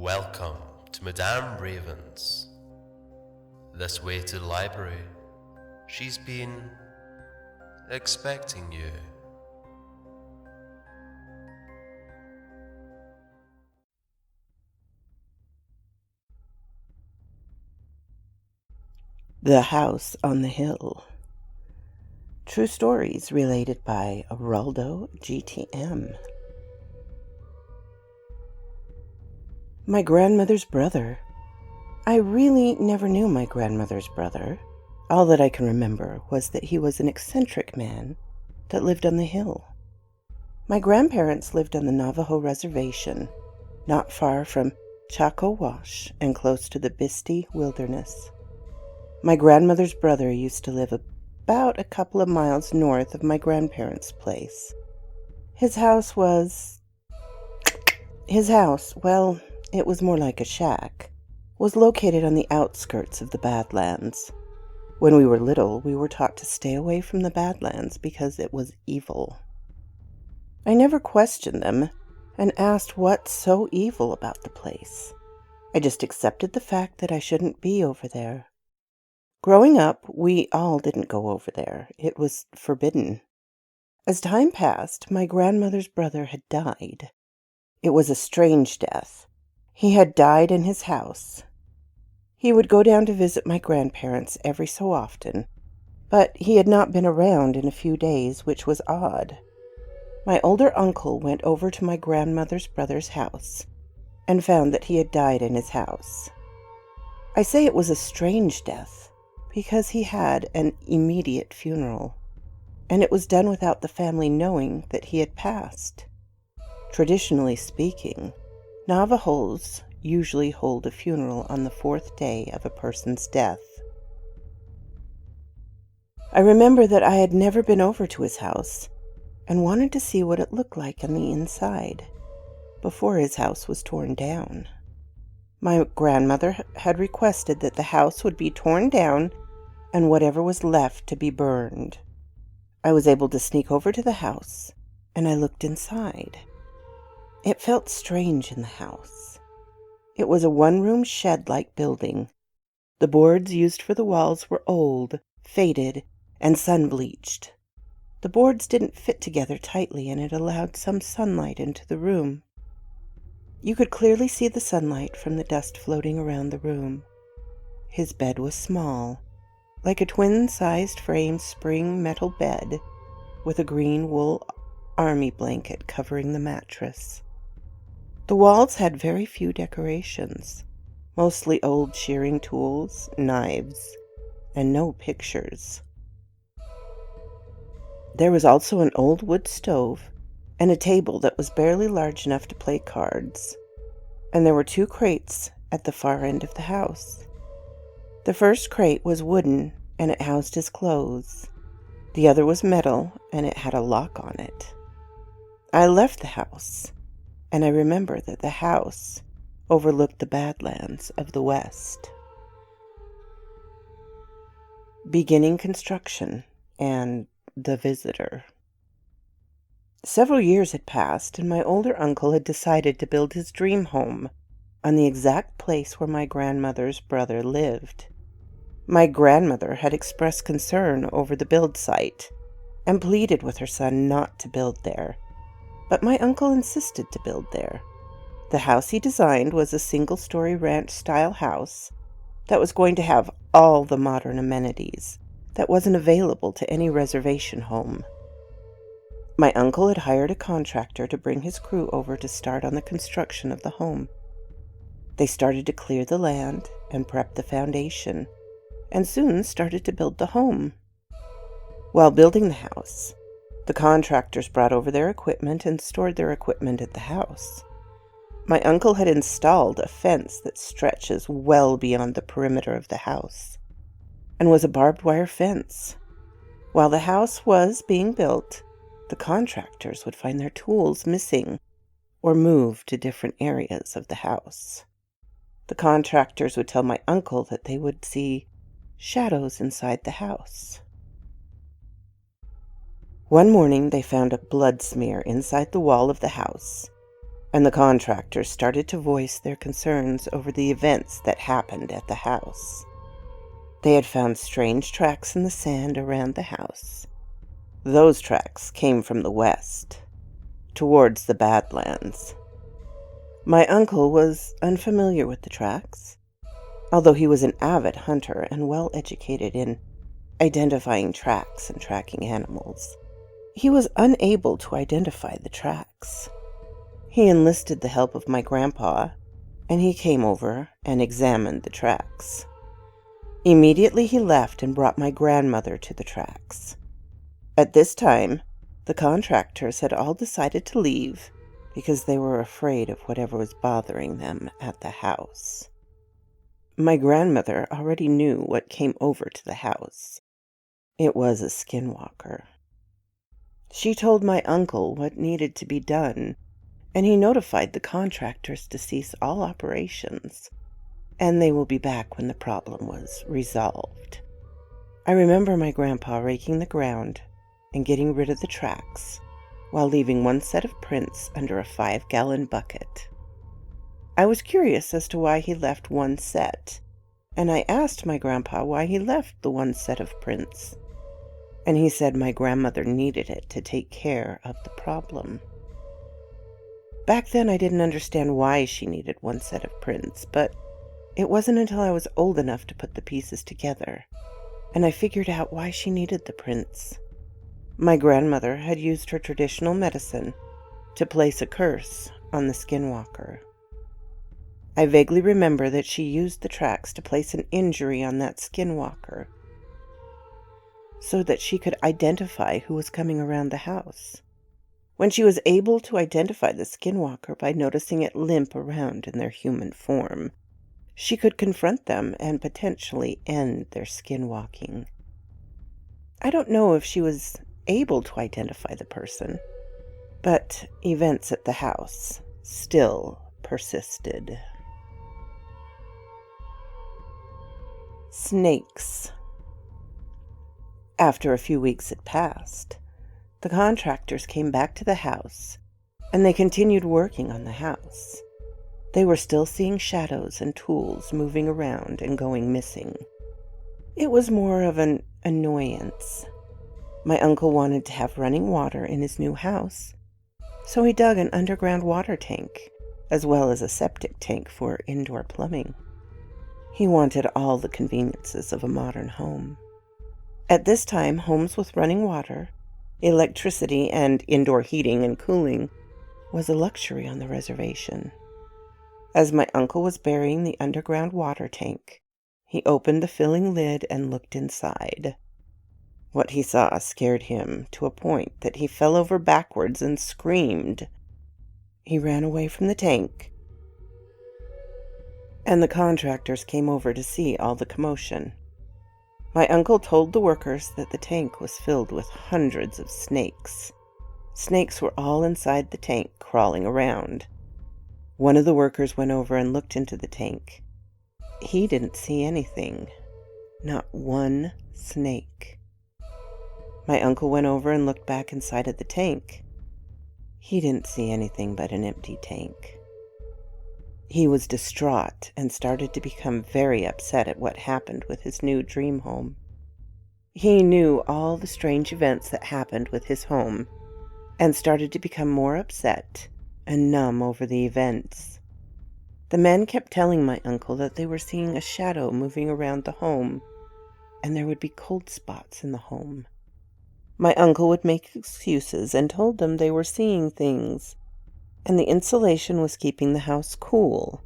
Welcome to Madame Raven's. This way to the library. She's been expecting you. The House on the Hill. True stories related by Raldo, GTM. My grandmother's brother. I really never knew my grandmother's brother. All that I can remember was that he was an eccentric man that lived on the hill. My grandparents lived on the Navajo reservation, not far from Chaco Wash and close to the Bisti Wilderness. My grandmother's brother used to live about a couple of miles north of my grandparents' place. His house, well, it was more like a shack, was located on the outskirts of the Badlands. When we were little, we were taught to stay away from the Badlands because it was evil. I never questioned them and asked what's so evil about the place. I just accepted the fact that I shouldn't be over there. Growing up, we all didn't go over there. It was forbidden. As time passed, my grandmother's brother had died. It was a strange death. He had died in his house. He would go down to visit my grandparents every so often, but he had not been around in a few days, which was odd. My older uncle went over to my grandmother's brother's house and found that he had died in his house. I say it was a strange death because he had an immediate funeral, and it was done without the family knowing that he had passed. Traditionally speaking, Navajos usually hold a funeral on the fourth day of a person's death. I remember that I had never been over to his house and wanted to see what it looked like on the inside before his house was torn down. My grandmother had requested that the house would be torn down and whatever was left to be burned. I was able to sneak over to the house, and I looked inside. It felt strange in the house. It was a one-room shed-like building. The boards used for the walls were old, faded, and sun-bleached. The boards didn't fit together tightly, and it allowed some sunlight into the room. You could clearly see the sunlight from the dust floating around the room. His bed was small, like a twin-sized frame spring metal bed with a green wool army blanket covering the mattress. The walls had very few decorations, mostly old shearing tools, knives, and no pictures. There was also an old wood stove and a table that was barely large enough to play cards, and there were two crates at the far end of the house. The first crate was wooden, and it housed his clothes. The other was metal, and it had a lock on it. I left the house, and I remember that the house overlooked the Badlands of the West. Beginning construction and the visitor. Several years had passed, and my older uncle had decided to build his dream home on the exact place where my grandmother's brother lived. My grandmother had expressed concern over the build site and pleaded with her son not to build there, but my uncle insisted to build there. The house he designed was a single-story ranch-style house that was going to have all the modern amenities that wasn't available to any reservation home. My uncle had hired a contractor to bring his crew over to start on the construction of the home. They started to clear the land and prep the foundation, and soon started to build the home. While building the house, the contractors brought over their equipment and stored their equipment at the house. My uncle had installed a fence that stretches well beyond the perimeter of the house, and was a barbed wire fence. While the house was being built, the contractors would find their tools missing or move to different areas of the house. The contractors would tell my uncle that they would see shadows inside the house. One morning they found a blood smear inside the wall of the house, and the contractors started to voice their concerns over the events that happened at the house. They had found strange tracks in the sand around the house. Those tracks came from the west, towards the Badlands. My uncle was unfamiliar with the tracks, although he was an avid hunter and well educated in identifying tracks and tracking animals. He was unable to identify the tracks. He enlisted the help of my grandpa, and he came over and examined the tracks. Immediately he left and brought my grandmother to the tracks. At this time, the contractors had all decided to leave because they were afraid of whatever was bothering them at the house. My grandmother already knew what came over to the house. It was a skinwalker. She told my uncle what needed to be done, and he notified the contractors to cease all operations, and they will be back when the problem was resolved. I remember my grandpa raking the ground and getting rid of the tracks, while leaving one set of prints under a 5-gallon bucket. I was curious as to why he left one set, and I asked my grandpa why he left the one set of prints, and he said my grandmother needed it to take care of the problem. Back then I didn't understand why she needed one set of prints, but it wasn't until I was old enough to put the pieces together, and I figured out why she needed the prints. My grandmother had used her traditional medicine to place a curse on the Skinwalker. I vaguely remember that she used the tracks to place an injury on that Skinwalker so that she could identify who was coming around the house. When she was able to identify the Skinwalker by noticing it limp around in their human form, she could confront them and potentially end their skinwalking. I don't know if she was able to identify the person, but events at the house still persisted. Snakes. After a few weeks had passed, the contractors came back to the house, and they continued working on the house. They were still seeing shadows and tools moving around and going missing. It was more of an annoyance. My uncle wanted to have running water in his new house, so he dug an underground water tank, as well as a septic tank for indoor plumbing. He wanted all the conveniences of a modern home. At this time, homes with running water, electricity, and indoor heating and cooling was a luxury on the reservation. As my uncle was burying the underground water tank, he opened the filling lid and looked inside. What he saw scared him to a point that he fell over backwards and screamed. He ran away from the tank, and the contractors came over to see all the commotion. My uncle told the workers that the tank was filled with hundreds of snakes. Snakes were all inside the tank, crawling around. One of the workers went over and looked into the tank. He didn't see anything. Not one snake. My uncle went over and looked back inside of the tank. He didn't see anything but an empty tank. He was distraught and started to become very upset at what happened with his new dream home. He knew all the strange events that happened with his home and started to become more upset and numb over the events. The men kept telling my uncle that they were seeing a shadow moving around the home, and there would be cold spots in the home. My uncle would make excuses and told them they were seeing things, and the insulation was keeping the house cool,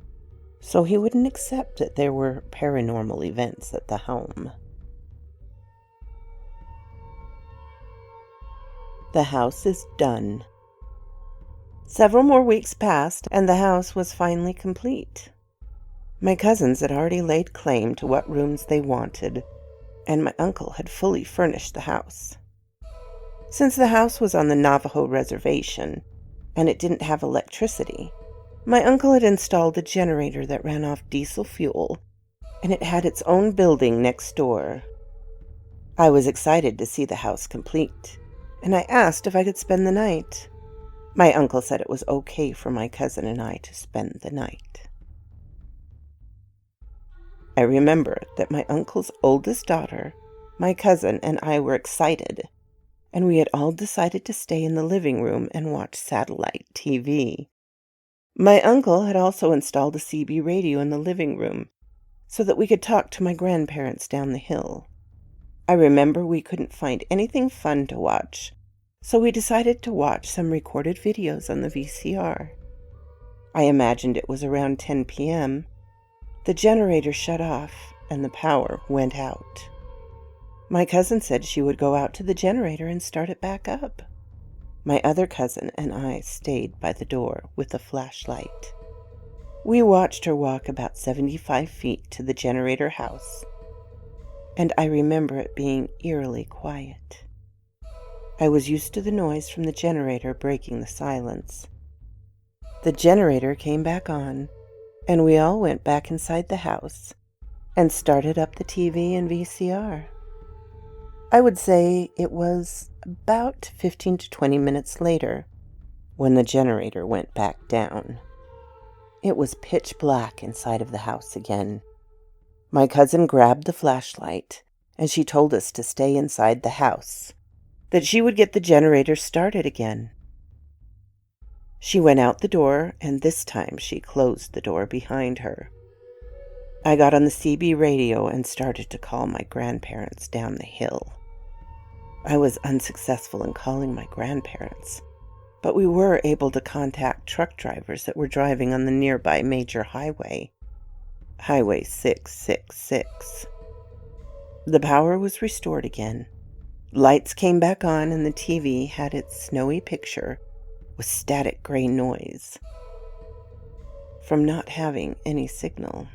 so he wouldn't accept that there were paranormal events at the home. The house is done. Several more weeks passed, and the house was finally complete. My cousins had already laid claim to what rooms they wanted, and my uncle had fully furnished the house. Since the house was on the Navajo reservation, and it didn't have electricity, my uncle had installed a generator that ran off diesel fuel, and it had its own building next door. I was excited to see the house complete, and I asked if I could spend the night. My uncle said it was okay for my cousin and I to spend the night. I remember that my uncle's oldest daughter, my cousin, and I were excited, and we had all decided to stay in the living room and watch satellite TV. My uncle had also installed a CB radio in the living room so that we could talk to my grandparents down the hill. I remember we couldn't find anything fun to watch, so we decided to watch some recorded videos on the VCR. I imagined it was around 10 p.m. The generator shut off and the power went out. My cousin said she would go out to the generator and start it back up. My other cousin and I stayed by the door with a flashlight. We watched her walk about 75 feet to the generator house, and I remember it being eerily quiet. I was used to the noise from the generator breaking the silence. The generator came back on, and we all went back inside the house and started up the TV and VCR. I would say it was about 15 to 20 minutes later when the generator went back down. It was pitch black inside of the house again. My cousin grabbed the flashlight and she told us to stay inside the house, that she would get the generator started again. She went out the door, and this time she closed the door behind her. I got on the CB radio and started to call my grandparents down the hill. I was unsuccessful in calling my grandparents, but we were able to contact truck drivers that were driving on the nearby major highway, Highway 666. The power was restored again. Lights came back on and the TV had its snowy picture with static gray noise from not having any signal.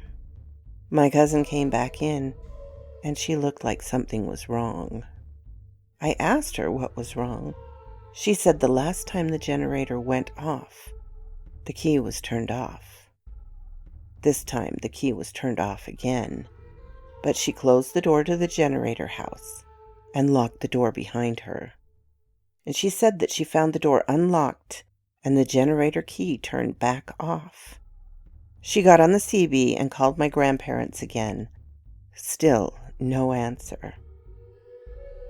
My cousin came back in, and she looked like something was wrong. I asked her what was wrong. She said the last time the generator went off, the key was turned off. This time the key was turned off again, but she closed the door to the generator house and locked the door behind her. And she said that she found the door unlocked and the generator key turned back off. She got on the CB and called my grandparents again. Still no answer.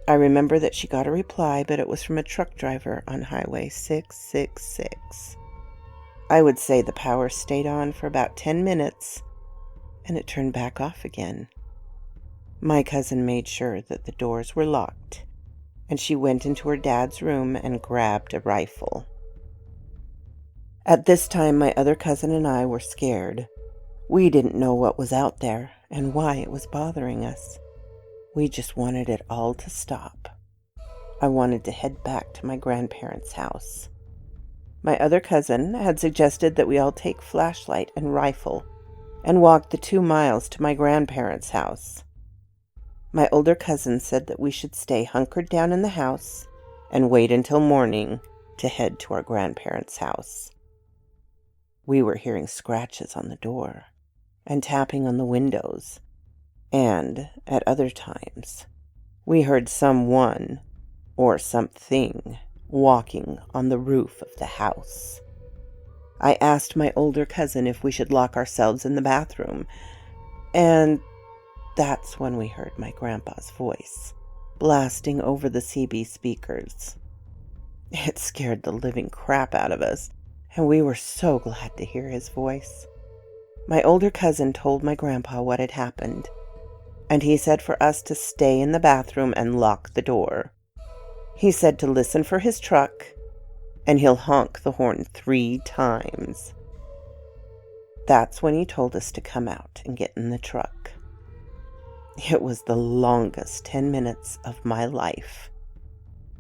I remember that she got a reply, but it was from a truck driver on Highway 666. I would say the power stayed on for about 10 minutes, and it turned back off again. My cousin made sure that the doors were locked, and she went into her dad's room and grabbed a rifle. At this time, my other cousin and I were scared. We didn't know what was out there and why it was bothering us. We just wanted it all to stop. I wanted to head back to my grandparents' house. My other cousin had suggested that we all take flashlight and rifle and walk the 2 miles to my grandparents' house. My older cousin said that we should stay hunkered down in the house and wait until morning to head to our grandparents' house. We were hearing scratches on the door and tapping on the windows, and at other times we heard someone or something walking on the roof of the house. I asked my older cousin if we should lock ourselves in the bathroom, and that's when we heard my grandpa's voice blasting over the CB speakers. It scared the living crap out of us, and we were so glad to hear his voice. My older cousin told my grandpa what had happened, and he said for us to stay in the bathroom and lock the door. He said to listen for his truck, and he'll honk the horn 3 times. That's when he told us to come out and get in the truck. It was the longest 10 minutes of my life.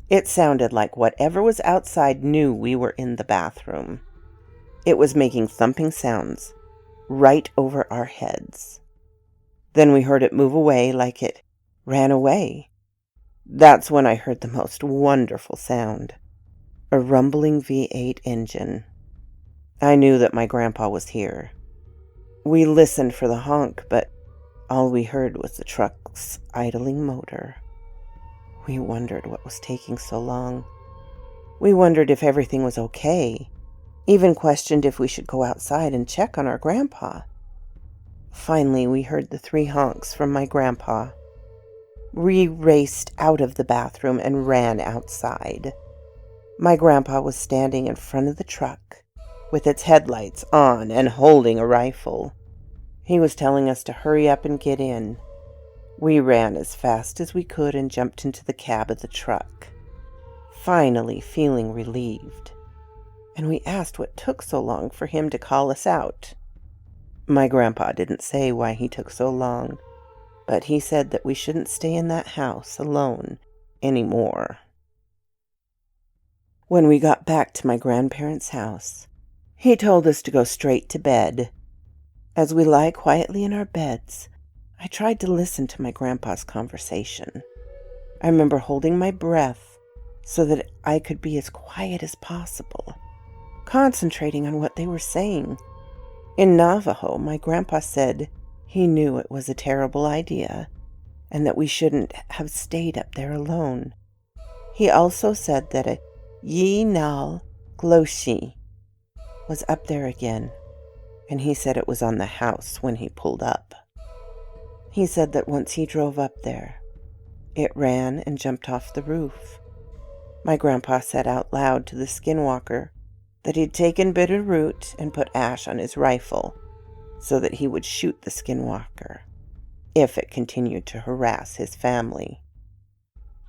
It sounded like whatever was outside knew we were in the bathroom. It was making thumping sounds right over our heads. Then we heard it move away like it ran away. That's when I heard the most wonderful sound, a rumbling V8 engine. I knew that my grandpa was here. We listened for the honk, but all we heard was the truck's idling motor. We wondered what was taking so long. We wondered if everything was okay, even questioned if we should go outside and check on our grandpa. Finally, we heard the 3 honks from my grandpa. We raced out of the bathroom and ran outside. My grandpa was standing in front of the truck with its headlights on and holding a rifle. He was telling us to hurry up and get in. We ran as fast as we could and jumped into the cab of the truck, finally feeling relieved. And we asked what took so long for him to call us out. My grandpa didn't say why he took so long, but he said that we shouldn't stay in that house alone anymore. When we got back to my grandparents' house, he told us to go straight to bed. As we lie quietly in our beds, I tried to listen to my grandpa's conversation. I remember holding my breath so that I could be as quiet as possible, concentrating on what they were saying. In Navajo, my grandpa said he knew it was a terrible idea and that we shouldn't have stayed up there alone. He also said that a Yi-nal Gloshi was up there again, and he said it was on the house when he pulled up. He said that once he drove up there, it ran and jumped off the roof. My grandpa said out loud to the Skinwalker that he'd taken bitter root and put ash on his rifle so that he would shoot the Skinwalker if it continued to harass his family.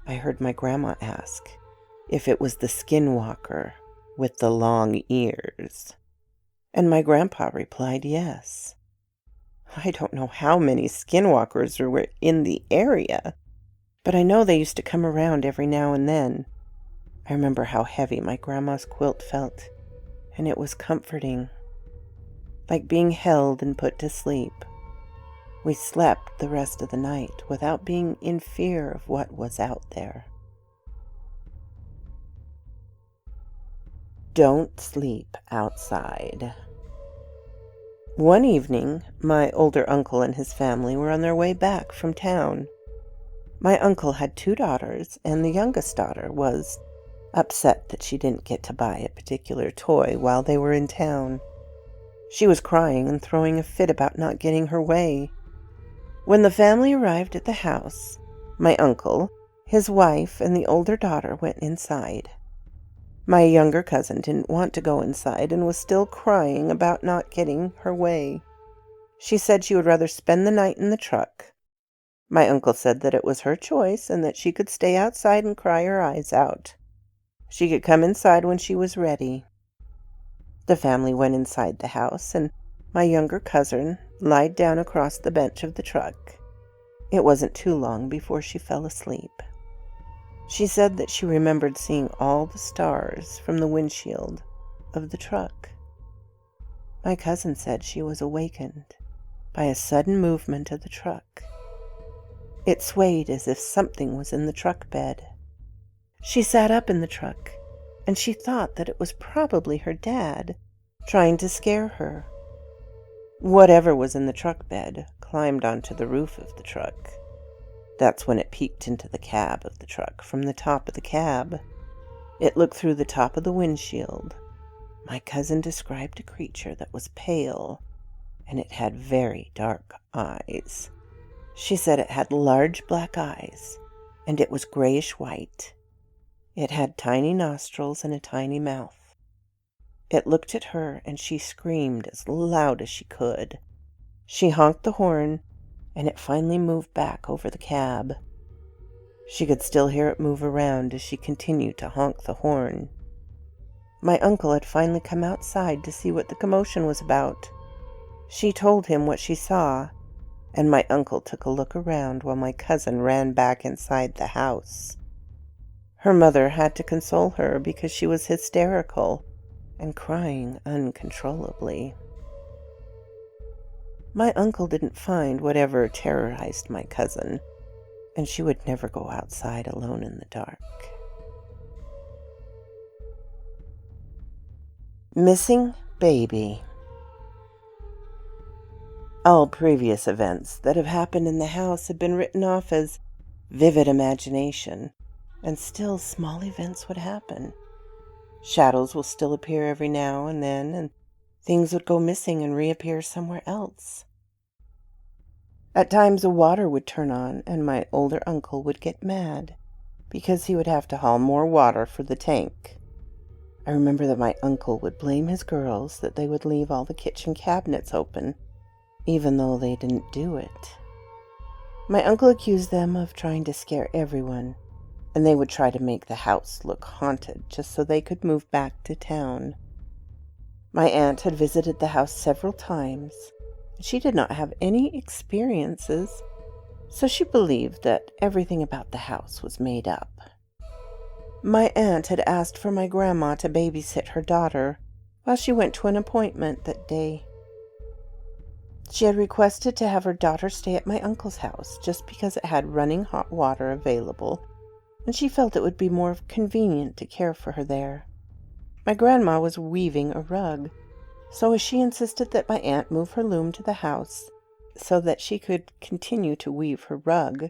I heard my grandma ask if it was the Skinwalker with the long ears, and my grandpa replied yes. I don't know how many Skinwalkers were in the area, but I know they used to come around every now and then. I remember how heavy my grandma's quilt felt, and it was comforting, like being held and put to sleep. We slept the rest of the night without being in fear of what was out there. Don't sleep outside. One evening, my older uncle and his family were on their way back from town. My uncle had 2 daughters, and the youngest daughter was upset that she didn't get to buy a particular toy while they were in town. She was crying and throwing a fit about not getting her way. When the family arrived at the house, my uncle, his wife, and the older daughter went inside. My younger cousin didn't want to go inside and was still crying about not getting her way. She said she would rather spend the night in the truck. My uncle said that it was her choice and that she could stay outside and cry her eyes out. She could come inside when she was ready. The family went inside the house, and my younger cousin lied down across the bench of the truck. It wasn't too long before she fell asleep. She said that she remembered seeing all the stars from the windshield of the truck. My cousin said she was awakened by a sudden movement of the truck. It swayed as if something was in the truck bed. She sat up in the truck, and she thought that it was probably her dad trying to scare her. Whatever was in the truck bed climbed onto the roof of the truck. That's when it peeked into the cab of the truck from the top of the cab. It looked through the top of the windshield. My cousin described a creature that was pale, and it had very dark eyes. She said it had large black eyes, and it was grayish-white. It had tiny nostrils and a tiny mouth. It looked at her, and she screamed as loud as she could. She honked the horn, and it finally moved back over the cab. She could still hear it move around as she continued to honk the horn. My uncle had finally come outside to see what the commotion was about. She told him what she saw, and my uncle took a look around while my cousin ran back inside the house. Her mother had to console her because she was hysterical and crying uncontrollably. My uncle didn't find whatever terrorized my cousin, and she would never go outside alone in the dark. Missing baby. All previous events that have happened in the house have been written off as vivid imagination, and still small events would happen. Shadows will still appear every now and then, and things would go missing and reappear somewhere else. At times the water would turn on, and my older uncle would get mad because he would have to haul more water for the tank. I remember that my uncle would blame his girls that they would leave all the kitchen cabinets open, even though they didn't do it. My uncle accused them of trying to scare everyone, and they would try to make the house look haunted just so they could move back to town. My aunt had visited the house several times. She did not have any experiences, so she believed that everything about the house was made up. My aunt had asked for my grandma to babysit her daughter while she went to an appointment that day. She had requested to have her daughter stay at my uncle's house just because it had running hot water available, and she felt it would be more convenient to care for her there. My grandma was weaving a rug, so she insisted that my aunt move her loom to the house so that she could continue to weave her rug.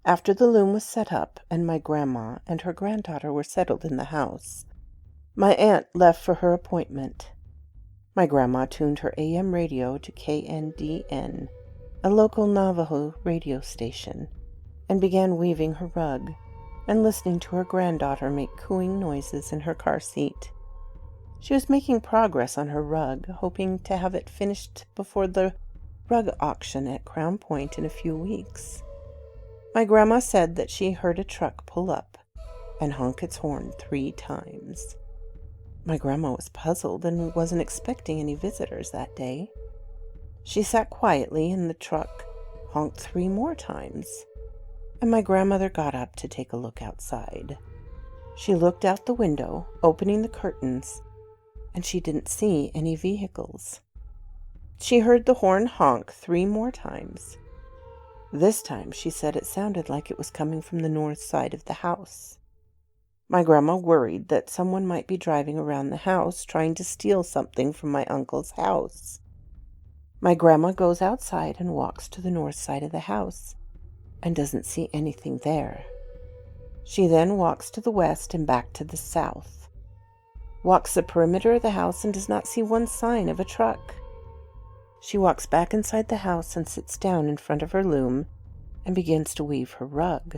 After the loom was set up and my grandma and her granddaughter were settled in the house, my aunt left for her appointment. My grandma tuned her AM radio to KNDN, a local Navajo radio station, and began weaving her rug and listening to her granddaughter make cooing noises in her car seat. She was making progress on her rug, hoping to have it finished before the rug auction at Crown Point in a few weeks. My grandma said that she heard a truck pull up and honk its horn 3 times. My grandma was puzzled and wasn't expecting any visitors that day. She sat quietly and the truck honked 3 more times, and my grandmother got up to take a look outside. She looked out the window, opening the curtains, and she didn't see any vehicles. She heard the horn honk 3 more times. This time she said it sounded like it was coming from the north side of the house. My grandma worried that someone might be driving around the house trying to steal something from my uncle's house. My grandma goes outside and walks to the north side of the house and doesn't see anything there. She then walks to the west and back to the south, walks the perimeter of the house and does not see 1 sign of a truck. She walks back inside the house and sits down in front of her loom and begins to weave her rug.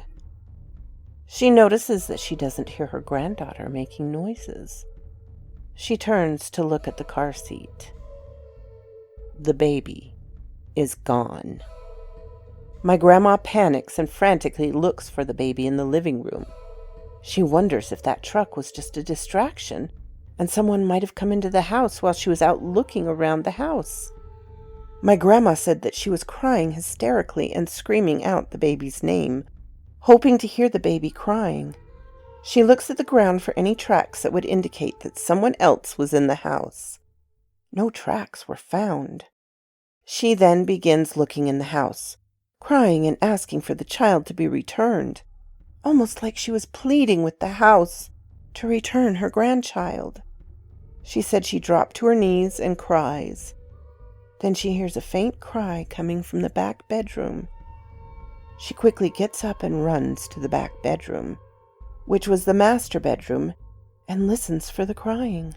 She notices that she doesn't hear her granddaughter making noises. She turns to look at the car seat. The baby is gone. My grandma panics and frantically looks for the baby in the living room. She wonders if that truck was just a distraction and someone might have come into the house while she was out looking around the house. My grandma said that she was crying hysterically and screaming out the baby's name, hoping to hear the baby crying. She looks at the ground for any tracks that would indicate that someone else was in the house. No tracks were found. She then begins looking in the house, crying and asking for the child to be returned, almost like she was pleading with the house to return her grandchild. She said she dropped to her knees and cries. Then she hears a faint cry coming from the back bedroom. She quickly gets up and runs to the back bedroom, which was the master bedroom, and listens for the crying.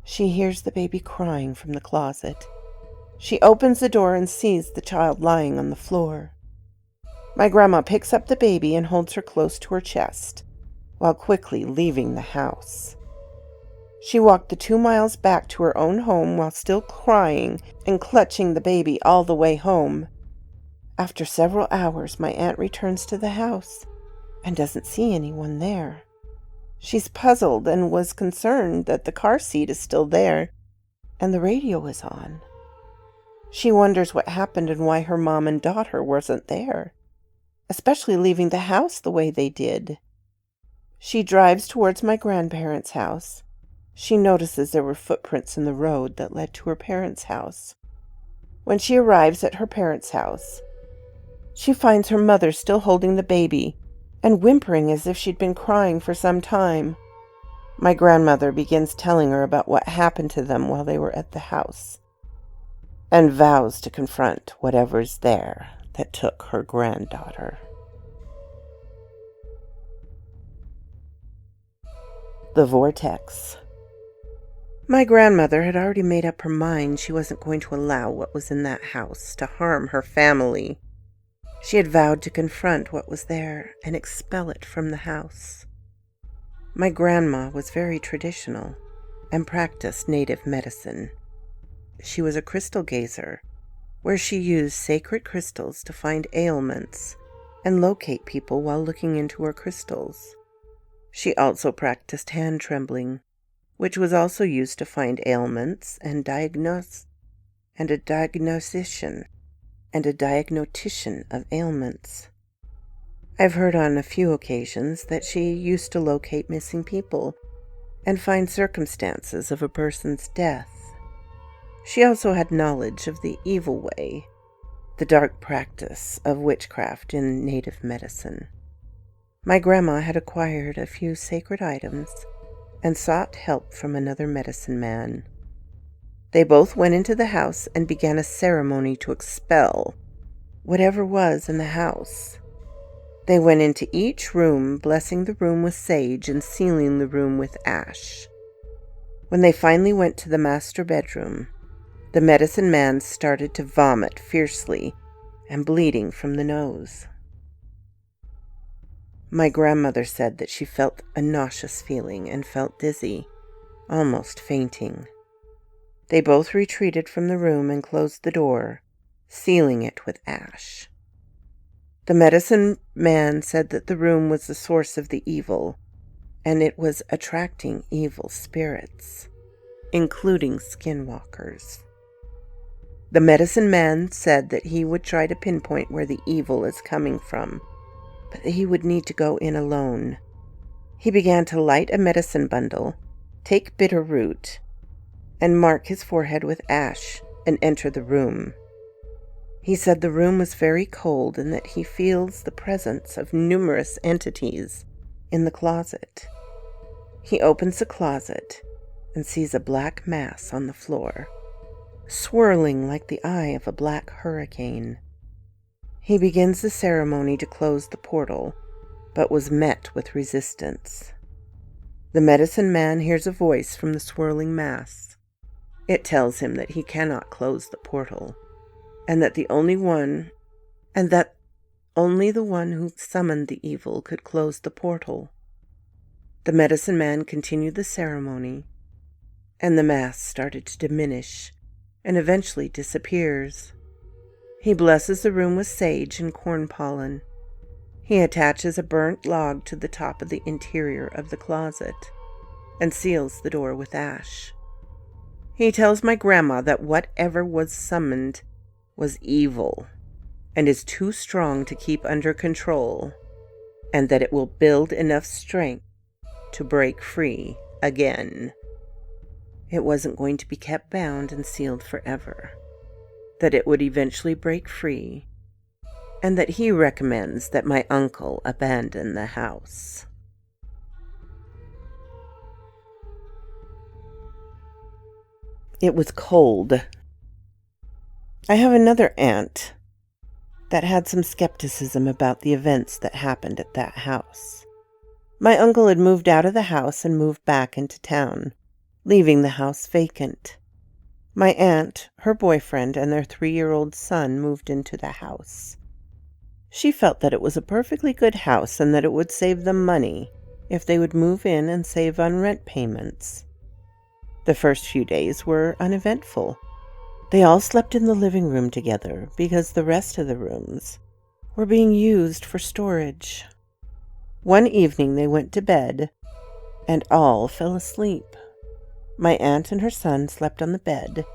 She hears the baby crying from the closet. She opens the door and sees the child lying on the floor. My grandma picks up the baby and holds her close to her chest, while quickly leaving the house. She walked the 2 miles back to her own home while still crying and clutching the baby all the way home. After several hours, my aunt returns to the house and doesn't see anyone there. She's puzzled and was concerned that the car seat is still there and the radio is on. She wonders what happened and why her mom and daughter wasn't there, especially leaving the house the way they did. She drives towards my grandparents' house. She notices there were footprints in the road that led to her parents' house. When she arrives at her parents' house, she finds her mother still holding the baby and whimpering as if she'd been crying for some time. My grandmother begins telling her about what happened to them while they were at the house, and vows to confront whatever's there that took her granddaughter. The vortex. My grandmother had already made up her mind she wasn't going to allow what was in that house to harm her family. She had vowed to confront what was there and expel it from the house. My grandma was very traditional and practiced native medicine. She was a crystal gazer, where she used sacred crystals to find ailments and locate people while looking into her crystals. She also practiced hand trembling, which was also used to find ailments and a diagnostician of ailments. I've heard on a few occasions that she used to locate missing people and find circumstances of a person's death. She also had knowledge of the evil way, the dark practice of witchcraft in native medicine. My grandma had acquired a few sacred items and sought help from another medicine man. They both went into the house and began a ceremony to expel whatever was in the house. They went into each room, blessing the room with sage and sealing the room with ash. When they finally went to the master bedroom, the medicine man started to vomit fiercely and bleeding from the nose. My grandmother said that she felt a nauseous feeling and felt dizzy, almost fainting. They both retreated from the room and closed the door, sealing it with ash. The medicine man said that the room was the source of the evil, and it was attracting evil spirits, including skinwalkers. The medicine man said that he would try to pinpoint where the evil is coming from, but that he would need to go in alone. He began to light a medicine bundle, take bitter root, and mark his forehead with ash and enter the room. He said the room was very cold and that he feels the presence of numerous entities in the closet. He opens the closet and sees a black mass on the floor, swirling like the eye of a black hurricane. He begins the ceremony to close the portal, but was met with resistance. The medicine man hears a voice from the swirling mass. It tells him that he cannot close the portal, and that only the one who summoned the evil could close the portal. The medicine man continued the ceremony, and the mass started to diminish and eventually disappears. He blesses the room with sage and corn pollen. He attaches a burnt log to the top of the interior of the closet and seals the door with ash. He tells my grandma that whatever was summoned was evil and is too strong to keep under control, and that it will build enough strength to break free again. It wasn't going to be kept bound and sealed forever, that it would eventually break free, and that he recommends that my uncle abandon the house. It was cold. I have another aunt that had some skepticism about the events that happened at that house. My uncle had moved out of the house and moved back into town, leaving the house vacant. My aunt, her boyfriend, and their 3-year-old son moved into the house. She felt that it was a perfectly good house and that it would save them money if they would move in and save on rent payments. The first few days were uneventful. They all slept in the living room together because the rest of the rooms were being used for storage. One evening they went to bed and all fell asleep. My aunt and her son slept on the bed,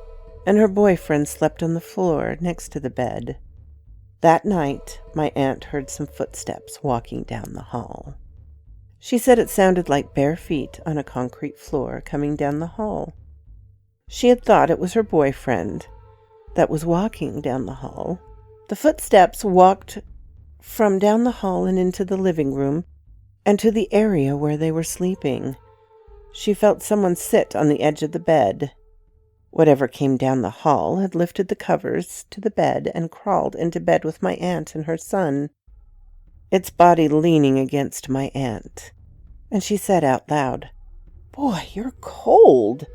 and her boyfriend slept on the floor next to the bed. That night, my aunt heard some footsteps walking down the hall. She said it sounded like bare feet on a concrete floor coming down the hall. She had thought it was her boyfriend that was walking down the hall. The footsteps walked from down the hall and into the living room and to the area where they were sleeping. She felt someone sit on the edge of the bed. Whatever came down the hall had lifted the covers to the bed and crawled into bed with my aunt and her son, its body leaning against my aunt. And she said out loud, "Boy, you're cold."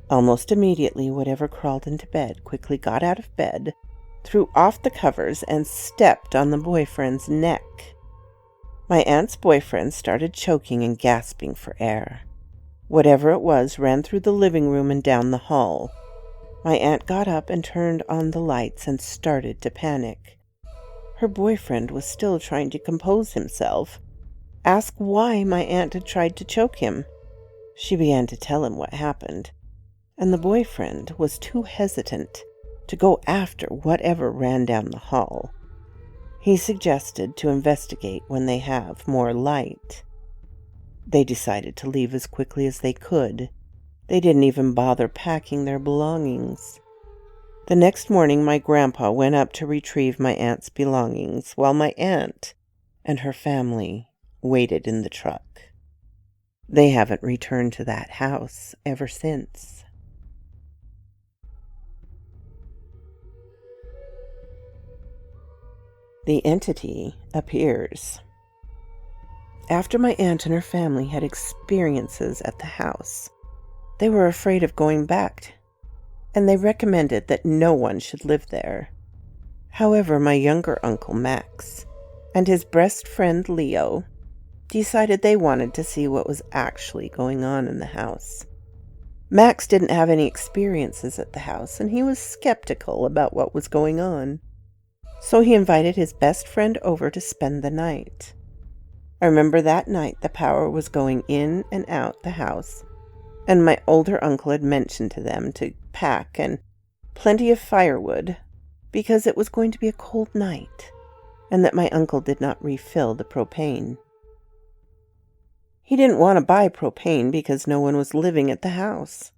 Almost immediately, whatever crawled into bed quickly got out of bed, threw off the covers, and stepped on the boyfriend's neck. My aunt's boyfriend started choking and gasping for air. Whatever it was ran through the living room and down the hall. My aunt got up and turned on the lights and started to panic. Her boyfriend was still trying to compose himself, asked why my aunt had tried to choke him. She began to tell him what happened, and the boyfriend was too hesitant to go after whatever ran down the hall. He suggested to investigate when they have more light. They decided to leave as quickly as they could. They didn't even bother packing their belongings. The next morning, my grandpa went up to retrieve my aunt's belongings, while my aunt and her family waited in the truck. They haven't returned to that house ever since. The entity appears. After my aunt and her family had experiences at the house, they were afraid of going back, and they recommended that no one should live there. However, my younger uncle Max and his best friend Leo decided they wanted to see what was actually going on in the house. Max didn't have any experiences at the house, and he was skeptical about what was going on. So he invited his best friend over to spend the night. I remember that night the power was going in and out the house, and my older uncle had mentioned to them to pack and plenty of firewood because it was going to be a cold night, and that my uncle did not refill the propane. He didn't want to buy propane because no one was living at the house.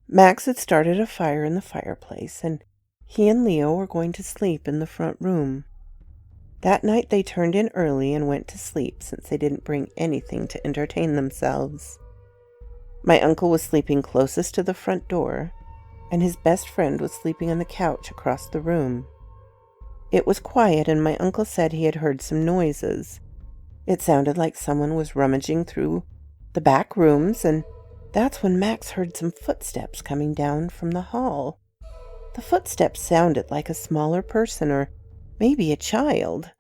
Max had started a fire in the fireplace, and he and Leo were going to sleep in the front room. That night they turned in early and went to sleep since they didn't bring anything to entertain themselves. My uncle was sleeping closest to the front door, and his best friend was sleeping on the couch across the room. It was quiet, and my uncle said he had heard some noises. It sounded like someone was rummaging through the back rooms, and that's when Max heard some footsteps coming down from the hall. The footsteps sounded like a smaller person, or maybe a child.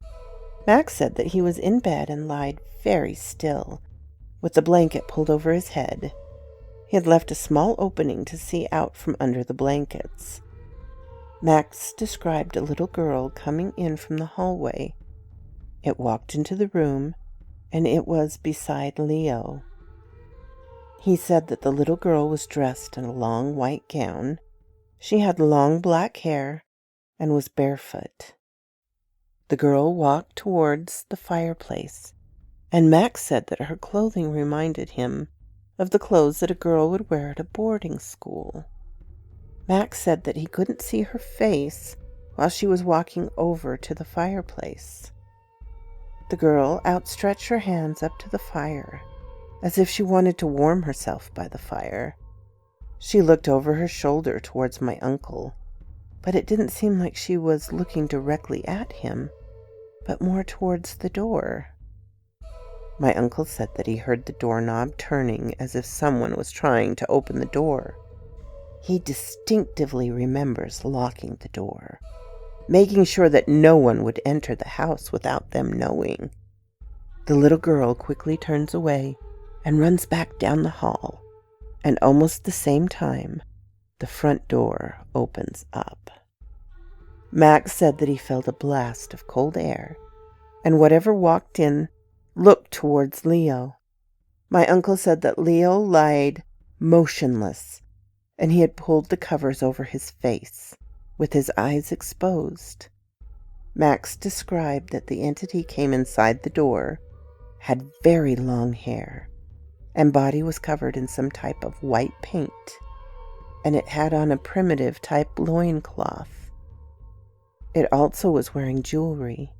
Max said that he was in bed and lied very still, with the blanket pulled over his head. He had left a small opening to see out from under the blankets. Max described a little girl coming in from the hallway. It walked into the room, and it was beside Leo. He said that the little girl was dressed in a long white gown. She had long black hair and was barefoot. The girl walked towards the fireplace, and Max said that her clothing reminded him of the clothes that a girl would wear at a boarding school. Max said that he couldn't see her face while she was walking over to the fireplace. The girl outstretched her hands up to the fire, as if she wanted to warm herself by the fire. She looked over her shoulder towards my uncle, but it didn't seem like she was looking directly at him, but more towards the door. My uncle said that he heard the doorknob turning as if someone was trying to open the door. He distinctively remembers locking the door, making sure that no one would enter the house without them knowing. The little girl quickly turns away and runs back down the hall, and almost the same time, the front door opens up. Max said that he felt a blast of cold air, and whatever walked in looked towards Leo. My uncle said that Leo lied motionless, and he had pulled the covers over his face, with his eyes exposed. Max described that the entity came inside the door, had very long hair, and body was covered in some type of white paint, and it had on a primitive type loincloth. It also was wearing jewelry,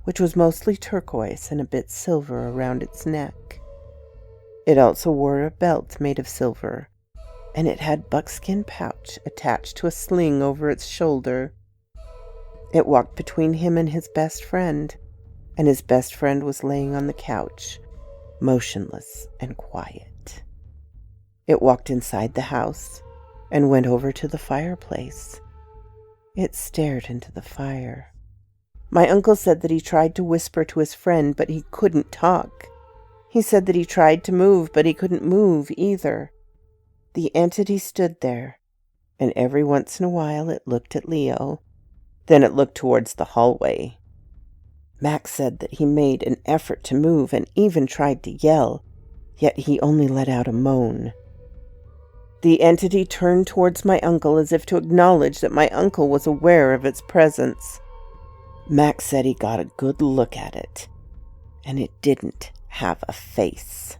which was mostly turquoise and a bit silver around its neck. It also wore a belt made of silver, and it had buckskin pouch attached to a sling over its shoulder. It walked between him and his best friend, and his best friend was laying on the couch, motionless and quiet. It walked inside the house and went over to the fireplace. It stared into the fire. My uncle said that he tried to whisper to his friend, but he couldn't talk. He said that he tried to move, but he couldn't move either. The entity stood there, and every once in a while it looked at Leo. Then it looked towards the hallway. Max said that he made an effort to move and even tried to yell, yet he only let out a moan. The entity turned towards my uncle as if to acknowledge that my uncle was aware of its presence. Max said he got a good look at it, and it didn't have a face.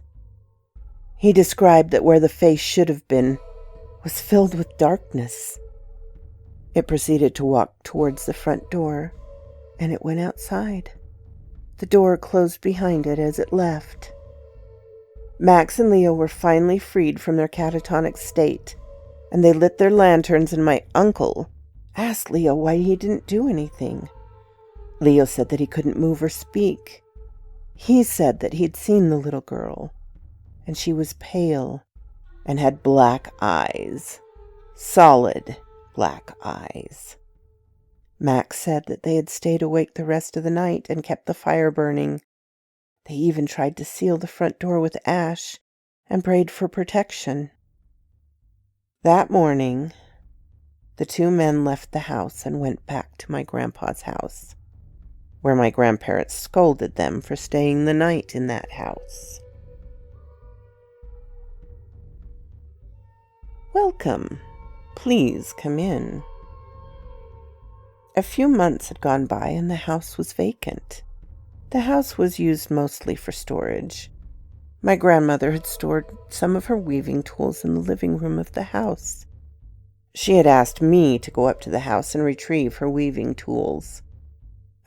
He described that where the face should have been was filled with darkness. It proceeded to walk towards the front door, and it went outside. The door closed behind it as it left. Max and Leo were finally freed from their catatonic state, and they lit their lanterns, and my uncle asked Leo why he didn't do anything. Leo said that he couldn't move or speak. He said that he'd seen the little girl, and she was pale and had black eyes, solid black eyes. Max said that they had stayed awake the rest of the night and kept the fire burning. They even tried to seal the front door with ash and prayed for protection. That morning, the two men left the house and went back to my grandpa's house, where my grandparents scolded them for staying the night in that house. Welcome. Please come in. A few months had gone by and the house was vacant. The house was used mostly for storage. My grandmother had stored some of her weaving tools in the living room of the house. She had asked me to go up to the house and retrieve her weaving tools.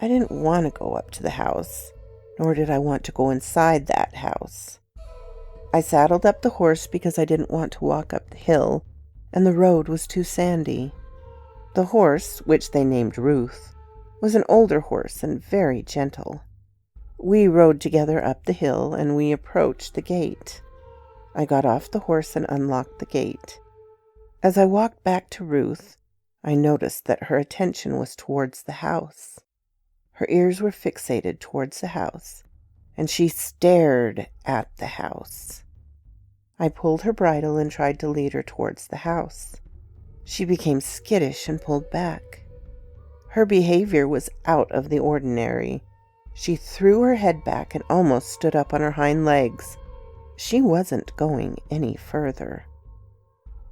I didn't want to go up to the house, nor did I want to go inside that house. I saddled up the horse because I didn't want to walk up the hill, and the road was too sandy. The horse, which they named Ruth, was an older horse and very gentle. We rode together up the hill, and we approached the gate. I got off the horse and unlocked the gate. As I walked back to Ruth, I noticed that her attention was towards the house. Her ears were fixated towards the house, and she stared at the house. I pulled her bridle and tried to lead her towards the house. She became skittish and pulled back. Her behavior was out of the ordinary. She threw her head back and almost stood up on her hind legs. She wasn't going any further.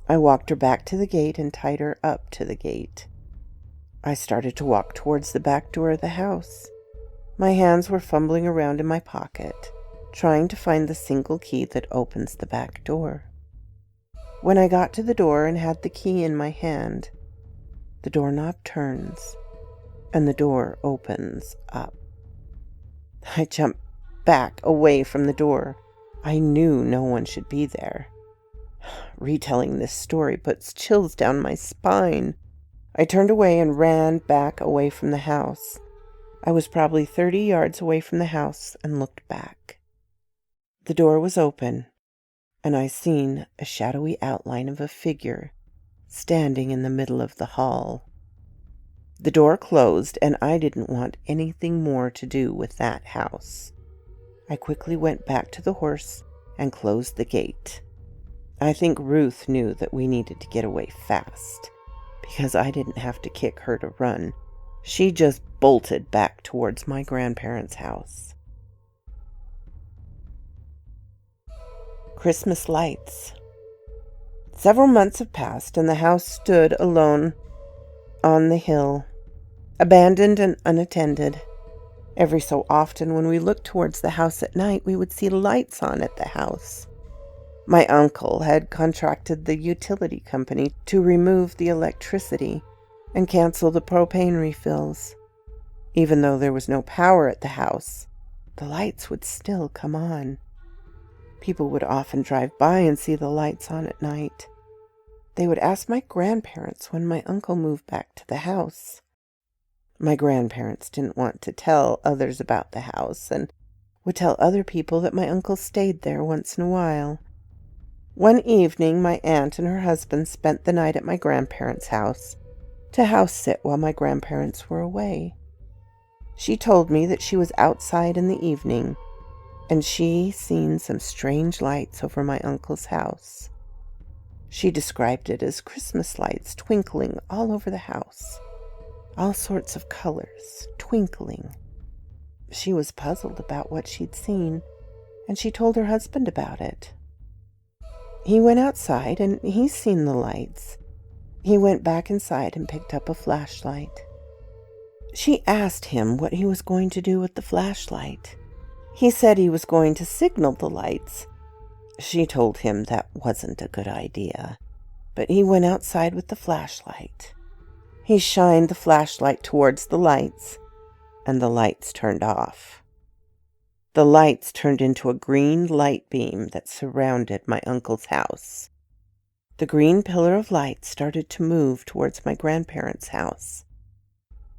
I walked her back to the gate and tied her up to the gate. I started to walk towards the back door of the house. My hands were fumbling around in my pocket, trying to find the single key that opens the back door. When I got to the door and had the key in my hand, the doorknob turns and the door opens up. I jumped back away from the door. I knew no one should be there. Retelling this story puts chills down my spine. I turned away and ran back away from the house. I was probably 30 yards away from the house and looked back. The door was open, and I seen a shadowy outline of a figure standing in the middle of the hall. The door closed, and I didn't want anything more to do with that house. I quickly went back to the horse and closed the gate. I think Ruth knew that we needed to get away fast, because I didn't have to kick her to run. She just bolted back towards my grandparents' house. Christmas lights. Several months have passed, and the house stood alone on the hill, abandoned and unattended. Every so often, when we looked towards the house at night, we would see lights on at the house. My uncle had contracted the utility company to remove the electricity and cancel the propane refills. Even though there was no power at the house, the lights would still come on. People would often drive by and see the lights on at night. They would ask my grandparents when my uncle moved back to the house. My grandparents didn't want to tell others about the house and would tell other people that my uncle stayed there once in a while. One evening, my aunt and her husband spent the night at my grandparents' house to house sit while my grandparents were away. She told me that she was outside in the evening and she seen some strange lights over my uncle's house. She described it as Christmas lights twinkling all over the house, all sorts of colors, twinkling. She was puzzled about what she'd seen, and she told her husband about it. He went outside and he seen the lights. He went back inside and picked up a flashlight. She asked him what he was going to do with the flashlight. He said he was going to signal the lights. She told him that wasn't a good idea, but he went outside with the flashlight. He shined the flashlight towards the lights, and the lights turned off. The lights turned into a green light beam that surrounded my uncle's house. The green pillar of light started to move towards my grandparents' house.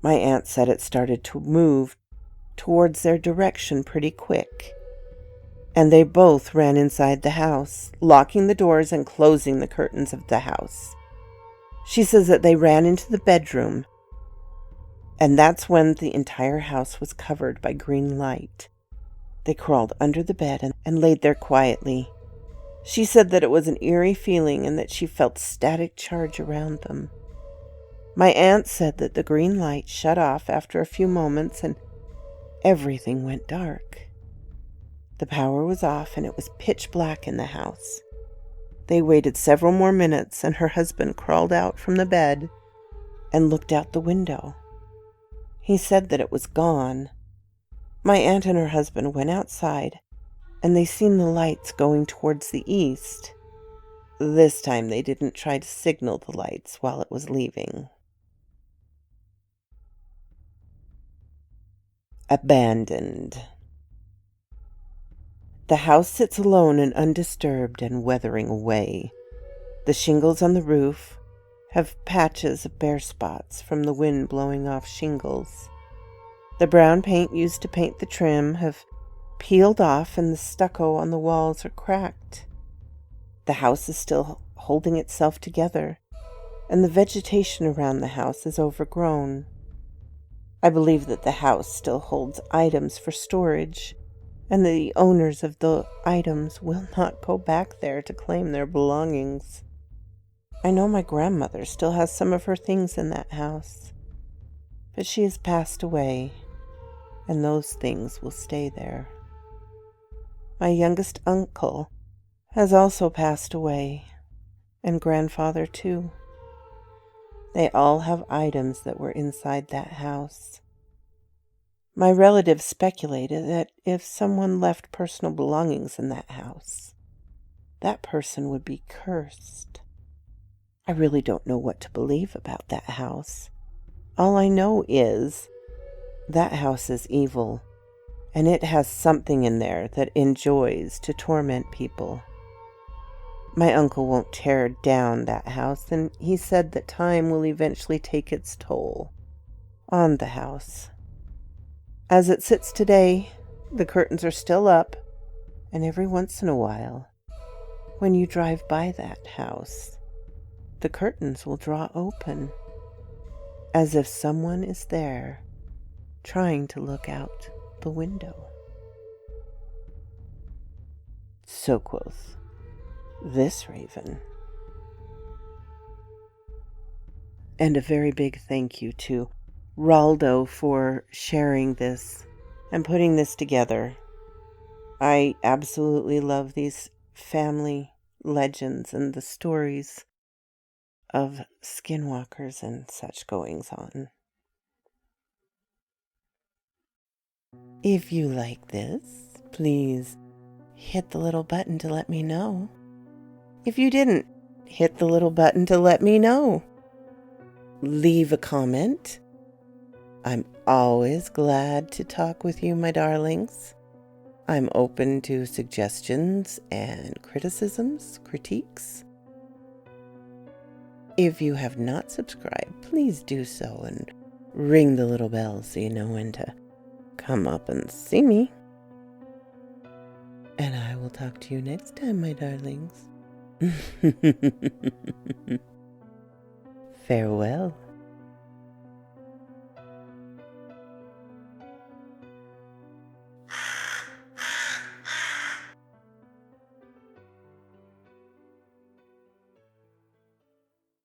My aunt said it started to move towards their direction pretty quick, and they both ran inside the house, locking the doors and closing the curtains of the house. She says that they ran into the bedroom, and that's when the entire house was covered by green light. They crawled under the bed and laid there quietly. She said that it was an eerie feeling and that she felt static charge around them. My aunt said that the green light shut off after a few moments and everything went dark. The power was off and it was pitch black in the house. They waited several more minutes and her husband crawled out from the bed and looked out the window. He said that it was gone. My aunt and her husband went outside and they seen the lights going towards the east. This time they didn't try to signal the lights while it was leaving. Abandoned. The house sits alone and undisturbed and weathering away. The shingles on the roof have patches of bare spots from the wind blowing off shingles. The brown paint used to paint the trim have peeled off and the stucco on the walls are cracked. The house is still holding itself together, and the vegetation around the house is overgrown. I believe that the house still holds items for storage, and the owners of the items will not go back there to claim their belongings. I know my grandmother still has some of her things in that house, but she has passed away, and those things will stay there. My youngest uncle has also passed away, and grandfather too. They all have items that were inside that house. My relatives speculated that if someone left personal belongings in that house, that person would be cursed. I really don't know what to believe about that house. All I know is that house is evil, and it has something in there that enjoys to torment people. My uncle won't tear down that house, and he said that time will eventually take its toll on the house. As it sits today, the curtains are still up, and every once in a while, when you drive by that house, the curtains will draw open, as if someone is there trying to look out the window. So quoth this raven. And a very big thank you to Raldo for sharing this and putting this together. I absolutely love these family legends and the stories of skinwalkers and such goings on. If you like this, please hit the little button to let me know. If you didn't, hit the little button to let me know. Leave a comment. I'm always glad to talk with you, my darlings. I'm open to suggestions and criticisms, critiques. If you have not subscribed, please do so and ring the little bell so you know when to come up and see me. And I will talk to you next time, my darlings. Farewell.